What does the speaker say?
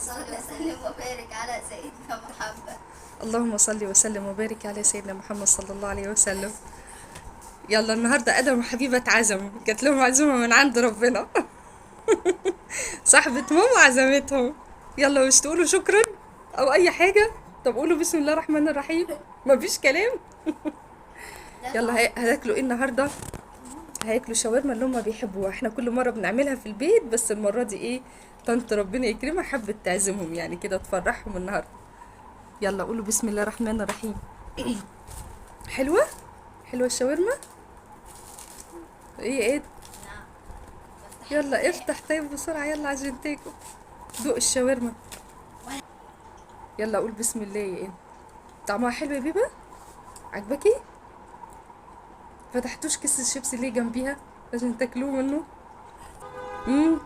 صل وسلم وبارك على سيدنا محمد. اللهم صل وسلم وبارك على سيدنا محمد صلى الله عليه وسلم. يلا النهارده ادم وحبيبه اتعزموا، جات لهم عزومه من عند ربنا. صاحبة ماما عزمتهم. يلا مش تقولوا شكرا او اي حاجه؟ طب قولوا بسم الله الرحمن الرحيم. مفيش كلام. يلا هتاكلوا ايه النهارده؟ هياكلوا شاورما اللي هما بيحبوها، احنا كل مره بنعملها في البيت بس المره دي ايه، طنط ربنا يكرمها حبت تعزمهم يعني كده تفرحهم النهارده. يلا قولوا بسم الله الرحمن الرحيم. حلوه، حلوه الشاورما. ايه؟ نعم. بفتح يلا الباب. افتح طيب بسرعه يلا عشان تاكل. دوق الشاورما. يلا قول بسم الله يا ايه. طعمها حلو يا بيبا؟ عجبكي؟ فتحتوش كيس الشيبسي ليه جنبيها عشان تاكلوه منه؟ امم